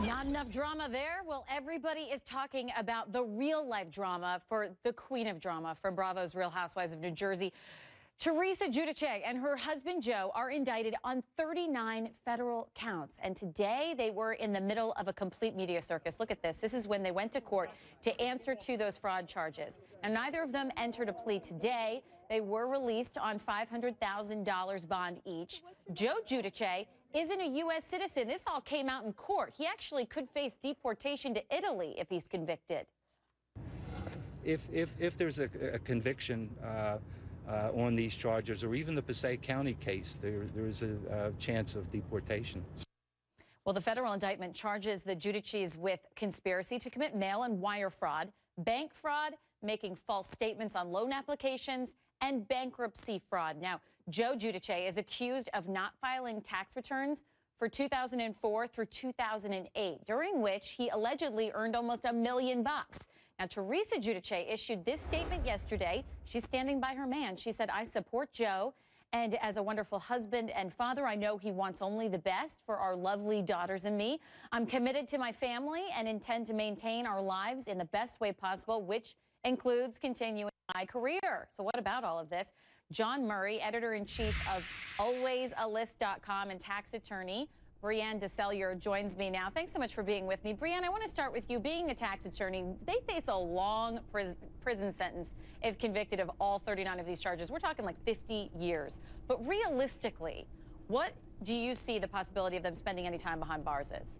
Not enough drama there? Well, everybody is talking about the real-life drama for the queen of drama from Bravo's Real Housewives of New Jersey. Teresa Giudice and her husband Joe are indicted on 39 federal counts. And today they were in the middle of a complete media circus. Look at this. This is when they went to court to answer to those fraud charges. And neither of them entered a plea today. They were released on $500,000 bond each. Joe Giudice isn't a U.S. citizen. This all came out in court. He actually could face deportation to Italy if he's convicted. If there's a conviction on these charges, or even the Passaic County case, there is a chance of deportation. Well, the federal indictment charges the Giudices with conspiracy to commit mail and wire fraud, bank fraud, making false statements on loan applications, and bankruptcy fraud. Now, Joe Giudice is accused of not filing tax returns for 2004 through 2008, during which he allegedly earned almost $1 million. Now, Teresa Giudice issued this statement yesterday. She's standing by her man. She said, "I support Joe, and as a wonderful husband and father, I know he wants only the best for our lovely daughters and me. I'm committed to my family and intend to maintain our lives in the best way possible, which includes continuing my career." So what about all of this? Jawn Murray, editor-in-chief of alwaysalist.com and tax attorney, Brianne DeSellier joins me now. Thanks so much for being with me. Brianne, I want to start with you. Being a tax attorney, they face a long prison sentence if convicted of all 39 of these charges. We're talking like 50 years. But realistically, what do you see the possibility of them spending any time behind bars is?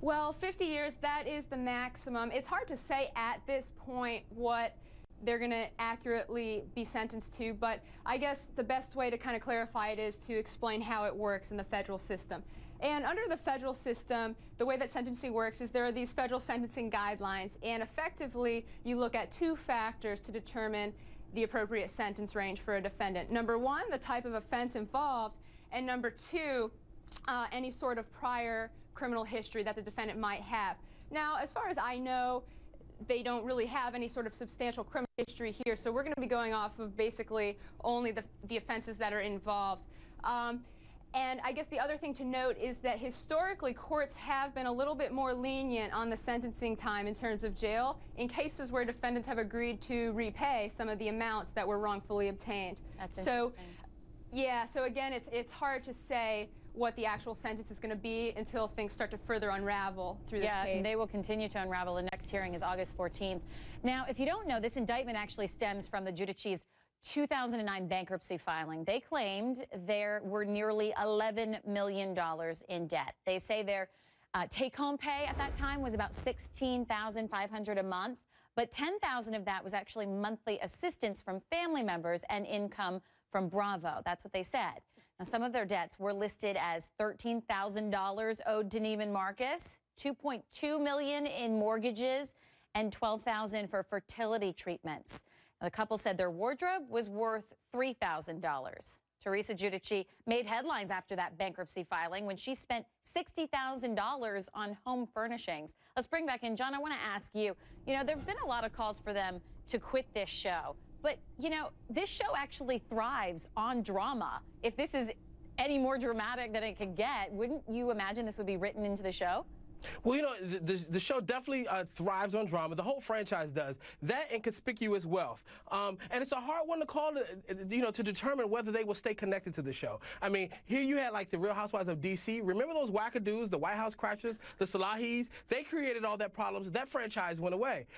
Well, 50 years, that is the maximum. It's hard to say at this point what they're going to accurately be sentenced to, but I guess the best way to kind of clarify it is to explain how it works in the federal system. And under the federal system, the way that sentencing works is there are these federal sentencing guidelines, and effectively you look at two factors to determine the appropriate sentence range for a defendant. Number one, the type of offense involved, and number two, any sort of prior criminal history that the defendant might have. Now, as far as I know, they don't really have any sort of substantial criminal history here, so we're going to be going off of basically only the offenses that are involved. And I guess the other thing to note is that historically courts have been a little bit more lenient on the sentencing time in terms of jail in cases where defendants have agreed to repay some of the amounts that were wrongfully obtained. That's interesting. Yeah, so again, it's hard to say what the actual sentence is going to be until things start to further unravel through this case. Yeah, they will continue to unravel. The next hearing is August 14th. Now, if you don't know, this indictment actually stems from the Giudice's 2009 bankruptcy filing. They claimed there were nearly $11 million in debt. They say their take-home pay at that time was about $16,500 a month, but $10,000 of that was actually monthly assistance from family members and income from Bravo. That's what they said. Now, some of their debts were listed as $13,000 owed to Neiman Marcus, $2.2 million in mortgages, and $12,000 for fertility treatments. Now, the couple said their wardrobe was worth $3,000. Teresa Giudice made headlines after that bankruptcy filing when she spent $60,000 on home furnishings. Let's bring back in John. I want to ask you, there have been a lot of calls for them to quit this show. But, this show actually thrives on drama. If this is any more dramatic than it could get, wouldn't you imagine this would be written into the show? Well, the show definitely thrives on drama. The whole franchise does. That and conspicuous wealth. And it's a hard one to call, to determine whether they will stay connected to the show. I mean, here you had like the Real Housewives of D.C. Remember those wackadoos, the White House crashers, the Salahis? They created all that problems. That franchise went away.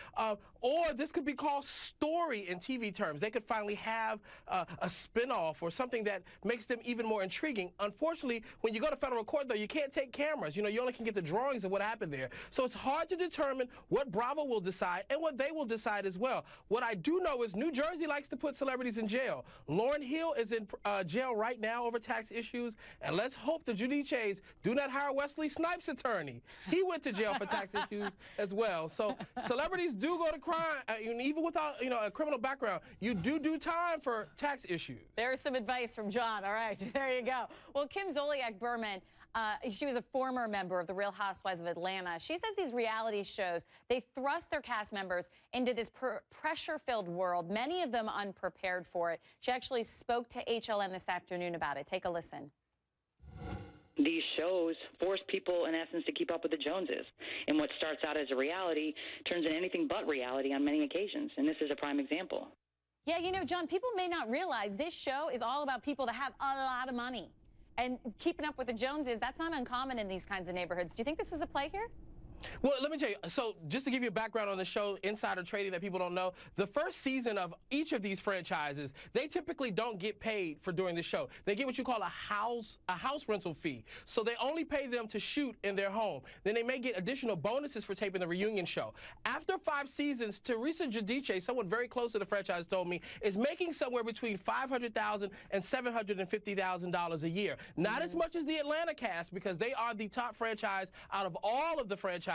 Or this could be called story in TV terms. They could finally have a spinoff or something that makes them even more intriguing. Unfortunately, when you go to federal court, though, you can't take cameras. You only can get the drawings of what happened there. So it's hard to determine what Bravo will decide and what they will decide as well. What I do know is New Jersey likes to put celebrities in jail. Lauryn Hill is in jail right now over tax issues, and let's hope the Giudices do not hire Wesley Snipes' attorney. He went to jail for tax issues as well. So celebrities do go to crime, even without a criminal background. You do time for tax issues. There's some advice from John. All right, there you go. Well, Kim Zolciak-Berman, she was a former member of the Real Housewives of Atlanta. She says these reality shows, they thrust their cast members into this pressure-filled world, many of them unprepared for it. She actually spoke to HLN this afternoon about it. Take a listen. these shows force people, in essence, to keep up with the Joneses. And what starts out as a reality turns into anything but reality on many occasions. And this is a prime example. Yeah, you know, John, people may not realize this show is all about people that have a lot of money. And keeping up with the Joneses, that's not uncommon in these kinds of neighborhoods. Do you think this was a play here? Well, let me tell you, so just to give you a background on the show, insider trading that people don't know, the first season of each of these franchises, they typically don't get paid for doing the show. They get what you call a house rental fee. So they only pay them to shoot in their home. Then they may get additional bonuses for taping the reunion show. After 5 seasons, Teresa Giudice, someone very close to the franchise, told me, is making somewhere between $500,000 and $750,000 a year. Not as much as the Atlanta cast, because they are the top franchise out of all of the franchises.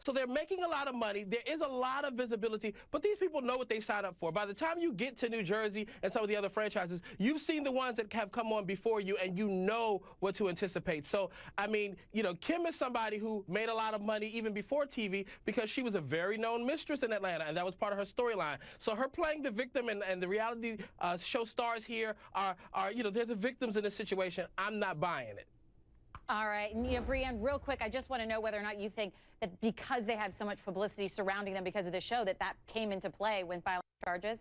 So they're making a lot of money. There is a lot of visibility, but these people know what they sign up for. By the time you get to New Jersey and some of the other franchises, you've seen the ones that have come on before you, and you know what to anticipate. So, I mean, you know, Kim is somebody who made a lot of money even before TV because she was a very known mistress in Atlanta, and that was part of her storyline. So her playing the victim and the reality show stars here are, you know, they're the victims in this situation. I'm not buying it. All right, and you know, Brienne, real quick, I just want to know whether or not you think that because they have so much publicity surrounding them because of the show, that came into play when filing charges?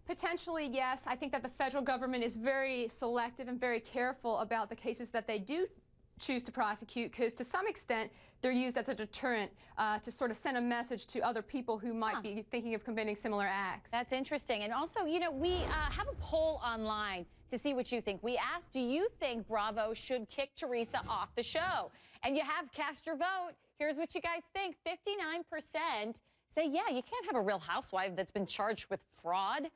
Potentially, yes. I think that the federal government is very selective and very careful about the cases that they do choose to prosecute, because to some extent they're used as a deterrent to sort of send a message to other people who might be thinking of committing similar acts. That's interesting. And also, you know, we have a poll online to see what you think. We asked, do you think Bravo should kick Teresa off the show? And you have cast your vote. Here's what you guys think. 59% say, yeah, you can't have a real housewife that's been charged with fraud.